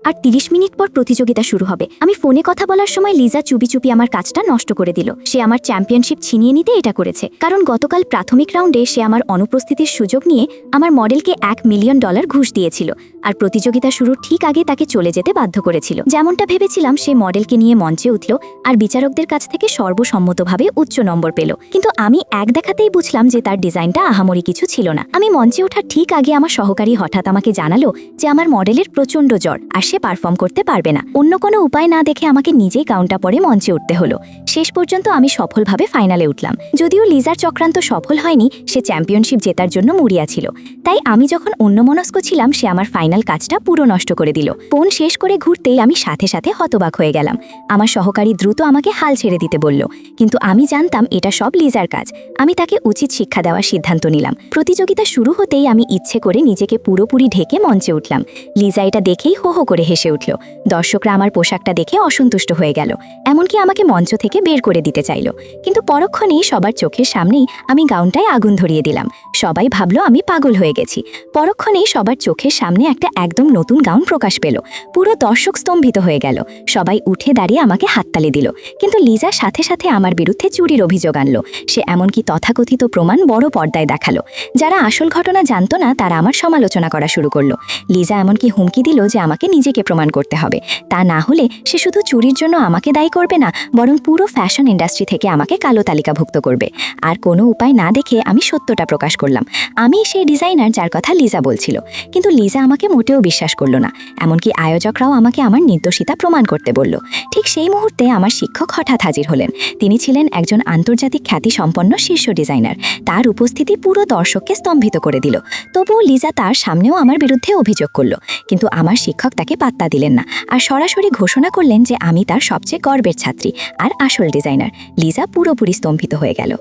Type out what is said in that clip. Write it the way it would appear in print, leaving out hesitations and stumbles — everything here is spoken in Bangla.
আর ৩০ মিনিট পর প্রতিযোগিতা শুরু হবে। আমি ফোনে কথা বলার সময় লিজা চুপি চুপি আমার কাজটা নষ্ট করে দিল। সে আমার চ্যাম্পিয়নশিপ ছিনিয়ে নিতে এটা করেছে, কারণ গতকাল প্রাথমিক রাউন্ডে সে আমার অনুপস্থিতির সুযোগ নিয়ে আমার মডেলকে $1 মিলিয়ন ঘুষ দিয়েছিল, আর প্রতিযোগিতা শুরুর ঠিক আগে তাকে চলে যেতে বাধ্য করেছিল। যেমনটা ভেবেছিলাম, সে মডেলকে নিয়ে মঞ্চে উঠল আর বিচারকদের কাছ থেকে সর্বসম্মতভাবে উচ্চ নম্বর পেল। কিন্তু আমি এক দেখাতেই বুঝলাম যে তার ডিজাইনটা আহামরি কিছু ছিল না। আমি মঞ্চে ওঠার ঠিক আগে আমার সহকারী হঠাৎ আমাকে জানালো যে আমার মডেলের প্রচণ্ড জ্বর আর সে পারফর্ম করতে পারবে না। অন্য কোনো উপায় না দেখে আমাকে নিজেই গাউনটা পরে মঞ্চে উঠতে হলো। শেষ পর্যন্ত আমি সফলভাবে ফাইনালে উঠলাম। যদিও লিজার চক্রান্ত সফল হয়নি, সে চ্যাম্পিয়নশিপ জেতার জন্য মরিয়া ছিল। তাই আমি যখন অন্যমনস্ক ছিলাম, সে আমার ফাইনাল কাজটা পুরো নষ্ট করে দিল। ফোন শেষ করে ঘুরতেই আমি সাথে সাথে হতবাক হয়ে গেলাম। আমার সহকারী দ্রুত আমাকে হাল ছেড়ে দিতে বলল, কিন্তু আমি জানতাম এটা সব লিজার কাজ। আমি তাকে উচিত শিক্ষা দেওয়ার সিদ্ধান্ত নিলাম। প্রতিযোগিতা শুরু হতেই আমি ইচ্ছে করে নিজেকে পুরোপুরি ঢেকে মঞ্চে উঠলাম। লিজা এটা দেখেই হো হো করে হেসে উঠল। দর্শকরা আমার পোশাকটা দেখে অসন্তুষ্ট হয়ে গেল, এমনকি আমাকে মঞ্চ থেকে বের করে দিতে চাইল। কিন্তু পরক্ষণেই সবার চোখের সামনেই আমি গাউনটায় আগুন ধরিয়ে দিলাম। সবাই ভাবলো আমি পাগল হয়ে গেছি। পরক্ষণেই সবার চোখের সামনে একটা একদম নতুন গাউন প্রকাশ পেল। পুরো দর্শক স্তম্ভিত হয়ে গেল। সবাই উঠে দাঁড়িয়ে আমাকে হাততালি দিল। কিন্তু লিজা সাথে সাথে আমার বিরুদ্ধে চুরির অভিযোগ আনলো। সে এমনকি তথাকথিত প্রমাণ বড় পর্দায় দেখালো। যারা আসল ঘটনা জানতো না, তারা আমার সমালোচনা করা শুরু করলো। লিজা এমনকি হুমকি দিল যে আমাকে নিজেকে প্রমাণ করতে হবে। তা না হলে সে শুধু চুরির জন্য আমাকে দায়ী করবে না, বরং পুরো ফ্যাশন ইন্ডাস্ট্রি থেকে আমাকে কালো তালিকাভুক্ত করবে। আর কোনো উপায় না দেখে আমি সত্যটা প্রকাশ করলাম। আমি সেই ডিজাইনার যার কথা লিজা বলছিল। কিন্তু লিজা আমাকে মোটেও বিশ্বাস করলো না। এমনকি আয়োজকরাও আমাকে আমার নির্দোষিতা প্রমাণ করতে বলল। ঠিক সেই মুহূর্তে আমার শিক্ষক হঠাৎ হাজির হলেন। তিনি ছিলেন একজন আন্তর্জাতিক খ্যাতিসম্পন্ন শীর্ষ ডিজাইনার। তার উপস্থিতি পুরো দর্শককে স্তম্ভিত করে দিল। তবুও লিজা তার সামনেও আমার বিরুদ্ধে অভিযোগ করলো। কিন্তু আমার শিক্ষক তাকে পাত্তা দিলেন না, আর সরাসরি ঘোষণা করলেন যে আমি তার সবচেয়ে গর্বের ছাত্রী আর আসল ডিজাইনার। লিজা পুরোপুরি স্তম্ভিত হয়ে গেল।